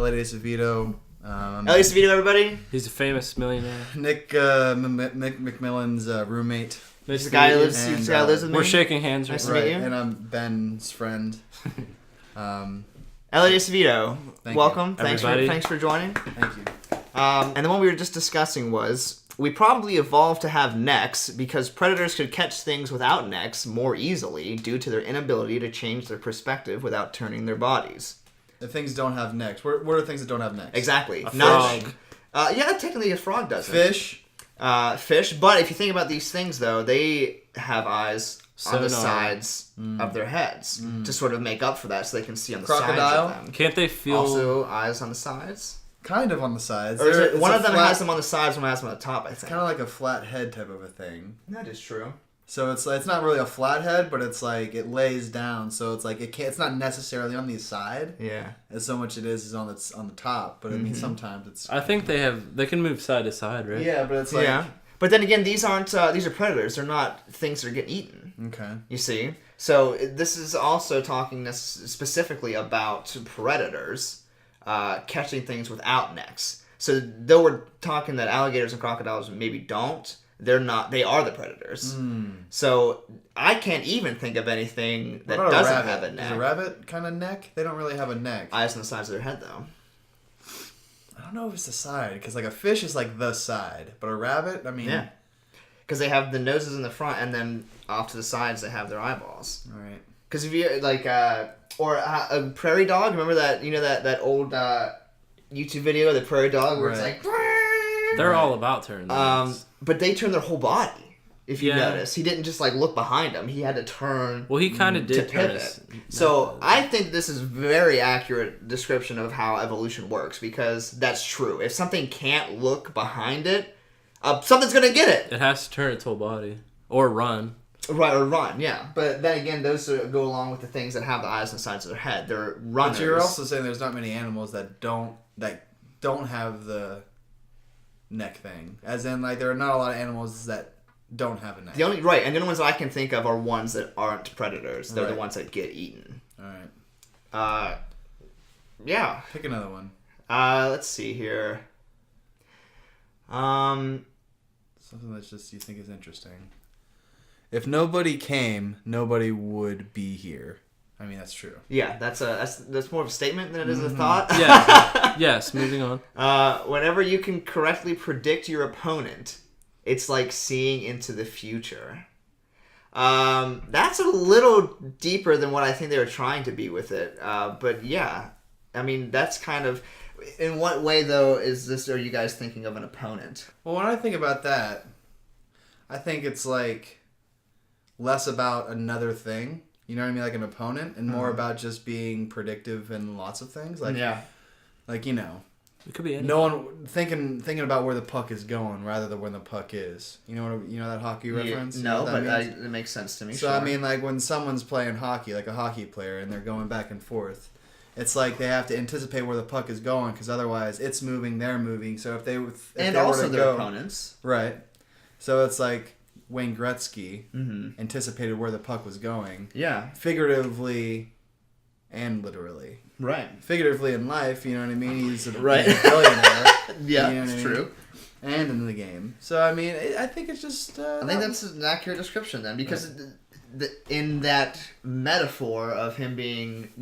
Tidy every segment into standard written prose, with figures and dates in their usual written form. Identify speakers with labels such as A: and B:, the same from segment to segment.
A: Eliott Acevedo.
B: Eliott Acevedo, everybody.
C: He's a famous millionaire.
A: Nick McMillan's roommate.
B: He's the guy who lives with me.
C: We're shaking hands
B: Nice
C: right
B: to meet you.
A: And I'm Ben's friend.
B: Eliott Acevedo, welcome. Thanks for joining.
A: Thank you.
B: And the one we were just discussing was, we probably evolved to have necks because predators could catch things without necks more easily due to their inability to change their perspective without turning their bodies.
A: The things don't have necks. What are things that don't have necks?
B: Exactly.
C: A frog.
B: Yeah, technically a frog doesn't.
A: Fish.
B: Fish. But if you think about these things, though, they have eyes on the sides of their heads to sort of make up for that, so they can see on the sides of them.
C: Can't they feel...
B: Also, eyes on the sides?
A: Kind of on the sides.
B: Or is it, one of them has them on the sides, one has them on the top, I think.
A: It's kind of like a flat head type of a thing.
B: That is true.
A: So it's not really a flat head, but it's like it lays down. So it's like it's not necessarily on the side.
B: Yeah.
A: As so much it is on the top. But I mean sometimes it's.
C: I think they can move side to side, right?
A: Yeah, but it's like.
B: Yeah. But then again, these are predators. They're not things that are getting eaten.
A: Okay.
B: You see? So this is also talking specifically about predators catching things without necks. So though we're talking that alligators and crocodiles maybe don't, they're not. They are the predators. So I can't even think of anything that doesn't have a neck.
A: Is a rabbit kind of neck? They don't really have a neck.
B: Eyes on the sides of their head, though.
A: I don't know if it's the side, because like a fish is like the side, but a rabbit, I mean. Yeah.
B: Because they have the noses in the front, and then off to the sides they have their eyeballs.
A: All right.
B: Because if you like, or a prairie dog, remember that that old YouTube video of the prairie dog where it's like.
C: They're all about turning.
B: But they turn their whole body. If you notice, he didn't just like look behind him. He had to turn.
C: Well, he kind of did
B: to pivot. So I think this is a very accurate description of how evolution works, because that's true. If something can't look behind it, something's gonna get it.
C: It has to turn its whole body or run.
B: Right, or run, yeah. But then again, those go along with the things that have the eyes on the sides of their head. They're runners.
A: But you're also saying there's not many animals that don't have the neck thing. As in, like, there are not a lot of animals that don't have a neck.
B: The only ones that I can think of are ones that aren't predators. They're the ones that get eaten.
A: All right.
B: Yeah.
A: Pick another one.
B: Let's see here.
A: Something that's just you think is interesting. If nobody came, nobody would be here. I mean, that's true.
B: Yeah, that's more of a statement than it is a thought.
C: Yeah. Yes, moving on.
B: Whenever you can correctly predict your opponent, it's like seeing into the future. That's a little deeper than what I think they were trying to be with it. But yeah, I mean, that's kind of... In what way, though, are you guys thinking of an opponent?
A: Well, when I think about that, I think it's like less about another thing. You know what I mean? Like an opponent, and more about just being predictive in lots of things. Like, like, you know,
C: it could be anything.
A: No one thinking about where the puck is going rather than where the puck is. You know that hockey reference?
B: No, but it makes sense to me.
A: So, sure. I mean, like when someone's playing hockey, like a hockey player, and they're going back and forth, it's like they have to anticipate where the puck is going, because otherwise it's moving, they're moving. So if they
B: also their opponents,
A: right? So it's like Wayne Gretzky anticipated where the puck was going.
B: Yeah.
A: Figuratively and literally.
B: Right.
A: Figuratively in life, you know what I mean? He's a
B: billionaire.
A: Yeah,
B: you know it's true.
A: And in the game. So, I mean, I think it's just...
B: I think that's an accurate description then, because in that metaphor of him being,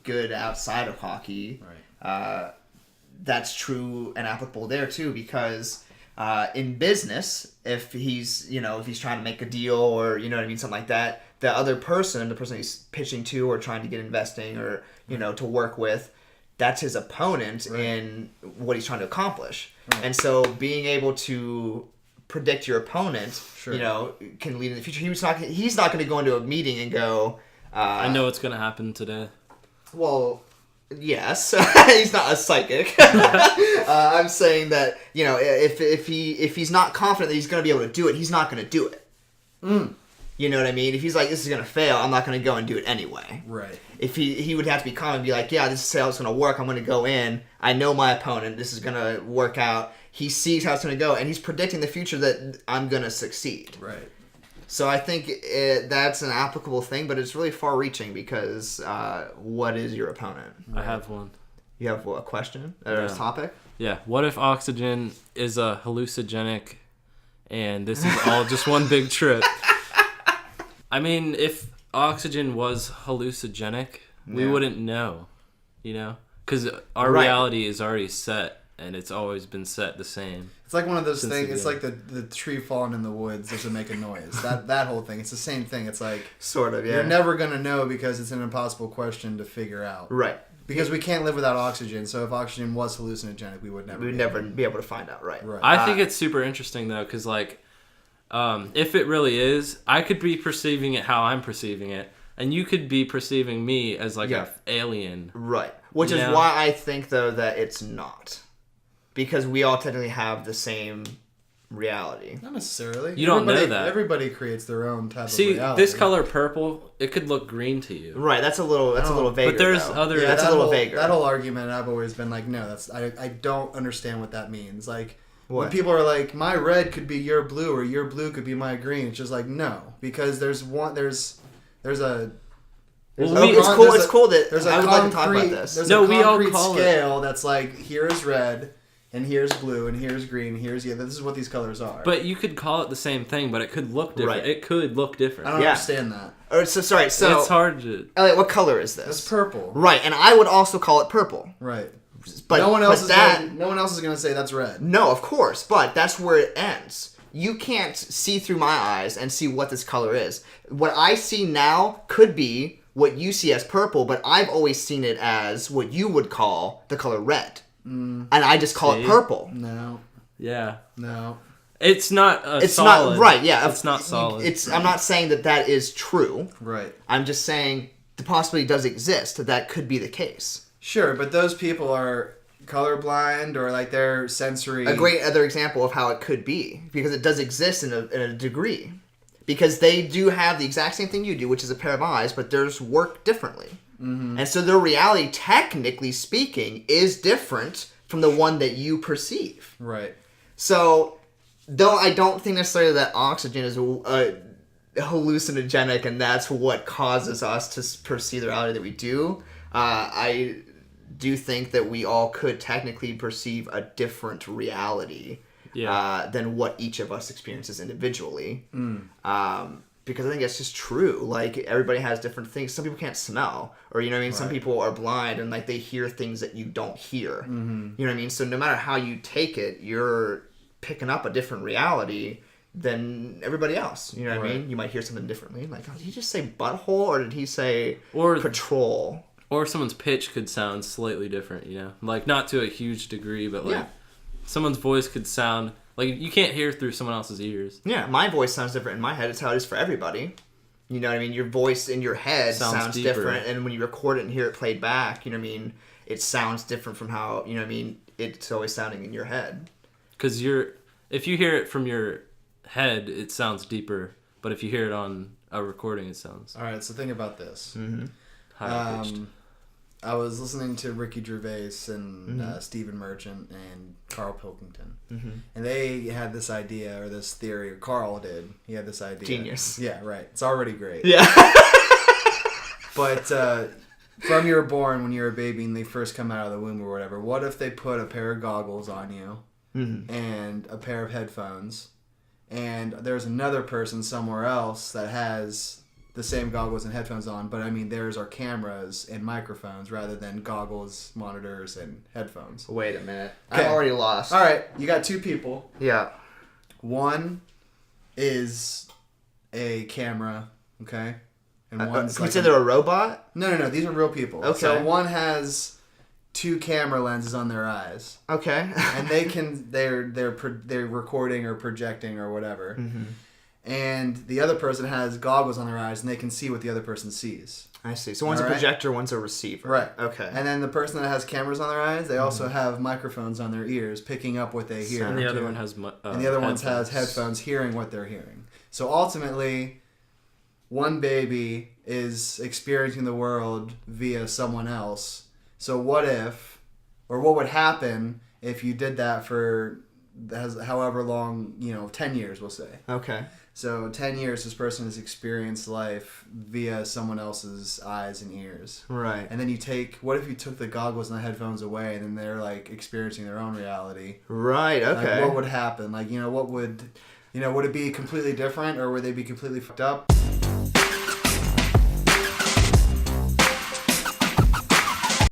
B: good outside of hockey, that's true and applicable there too, because... in business, if he's trying to make a deal or, something like that, the other person, the person he's pitching to or trying to get investing or, to work with, that's his opponent in what he's trying to accomplish. Right. And so being able to predict your opponent, can lead in the future. He's not going to go into a meeting and go,
C: I know what's going to happen today.
B: Well... Yes, he's not a psychic. I'm saying that if he's not confident that he's going to be able to do it, he's not going to do it. You know what I mean? If he's like, this is going to fail, I'm not going to go and do it anyway.
A: Right.
B: If he would have to be calm and be like, yeah, this is how it's going to work. I'm going to go in. I know my opponent. This is going to work out. He sees how it's going to go, and he's predicting the future that I'm going to succeed.
A: Right.
B: So I think that's an applicable thing, but it's really far-reaching because what is your opponent?
C: I have one.
B: You have a question or a topic?
C: Yeah. What if oxygen is a hallucinogenic and this is all just one big trip? I mean, if oxygen was hallucinogenic, we wouldn't know, you know? Because our reality is already set, and it's always been set the same.
A: It's like one of those things. It's like the tree falling in the woods doesn't make a noise. That whole thing. It's the same thing. It's like
B: sort of. Yeah.
A: You're never gonna know because it's an impossible question to figure out.
B: Right.
A: Because we can't live without oxygen. So if oxygen was hallucinogenic, we would never.
B: We'd never be able to find out. Right.
C: I think it's super interesting though, because like, if it really is, I could be perceiving it how I'm perceiving it. And you could be perceiving me as like an alien.
B: Right. Which is why I think, though, that it's not. Because we all technically have the same reality.
A: Not necessarily.
C: You don't know that.
A: Everybody creates their own type of reality.
C: This color purple, it could look green to you.
B: Right. That's a little vaguer.
C: But there's
B: other... that's a little vaguer.
A: That whole argument, I've always been like, no, I don't understand what that means. Like...
B: What?
A: When people are like, my red could be your blue, or your blue could be my green, it's just like, no. Because it's cool that I would like to talk about this. There's a concrete scale that's like, here is red, and here's blue, and here's green, and here's this is what these colors are.
C: But you could call it the same thing, but it could look different. Right. It could look different.
A: I don't understand that.
B: So
C: it's hard to...
B: Elliot, what color is this?
A: It's purple.
B: Right, and I would also call it purple.
A: Right.
B: But
A: no one else is going to say that's red.
B: No, of course, but that's where it ends. You can't see through my eyes and see what this color is. What I see now could be what you see as purple, but I've always seen it as what you would call the color red. And I just call it purple.
A: No.
C: Yeah.
A: No.
C: It's not
B: it's
C: solid.
B: Not right, yeah.
C: It's not solid.
B: I'm not saying that is true.
A: Right.
B: I'm just saying the possibility does exist that could be the case.
A: Sure, but those people are colorblind or like their sensory...
B: A great other example of how it could be, because it does exist in a degree. Because they do have the exact same thing you do, which is a pair of eyes, but theirs work differently. Mm-hmm. And so their reality, technically speaking, is different from the one that you perceive.
A: Right.
B: So, though I don't think necessarily that oxygen is hallucinogenic and that's what causes us to perceive the reality that we do, I do think that we all could technically perceive a different reality than what each of us experiences individually. Because I think it's just true. Like, everybody has different things. Some people can't smell. Or, you know what I mean? Right. Some people are blind and, like, they hear things that you don't hear. Mm-hmm. You know what I mean? So no matter how you take it, you're picking up a different reality than everybody else. You know what I mean? You might hear something differently. Like, oh, did he just say butthole? Or did he say patrol?
C: Or someone's pitch could sound slightly different, you know? Like, not to a huge degree, but, like, someone's voice could sound... Like, you can't hear through someone else's ears.
B: Yeah, my voice sounds different in my head. It's how it is for everybody. You know what I mean? Your voice in your head sounds different. And when you record it and hear it played back, you know what I mean? It sounds different from how, you know what I mean? It's always sounding in your head.
C: Because if you hear it from your head, it sounds deeper. But if you hear it on a recording, it sounds...
A: All right, so think about this.
B: Mm-hmm.
C: High-pitched.
A: I was listening to Ricky Gervais and Stephen Merchant and Carl Pilkington. Mm-hmm. And they had this idea, or this theory, or Carl did. He had this idea.
B: Genius.
A: Yeah, right. It's already great.
B: Yeah.
A: But from you were born, when you were a baby and they first come out of the womb or whatever, what if they put a pair of goggles on you and a pair of headphones, and there's another person somewhere else that has... the same goggles and headphones on, but I mean theirs are cameras and microphones rather than goggles, monitors, and headphones.
B: Wait a minute.
A: Okay.
B: I'm already lost.
A: Alright, you got two people.
B: Yeah.
A: One is a camera, okay? And one's
B: can you say they're a robot?
A: No, these are real people.
B: Okay.
A: So one has two camera lenses on their eyes.
B: Okay.
A: And they're recording or projecting or whatever. Mm-hmm. And the other person has goggles on their eyes, and they can see what the other person sees.
B: I see. So one's a projector, one's a receiver.
A: Right.
B: Okay.
A: And then the person that has cameras on their eyes, they also have microphones on their ears, picking up what they hear.
C: And the other one has
A: and the other one has headphones, hearing what they're hearing. So ultimately, one baby is experiencing the world via someone else. So what would happen if you did that for however long, 10 years, we'll say.
B: Okay.
A: So 10 years, this person has experienced life via someone else's eyes and ears.
B: Right.
A: And then what if you took the goggles and the headphones away, and then they're like experiencing their own reality?
B: Right. Okay.
A: Like, what would happen? Like, what would, would it be completely different, or would they be completely fucked up?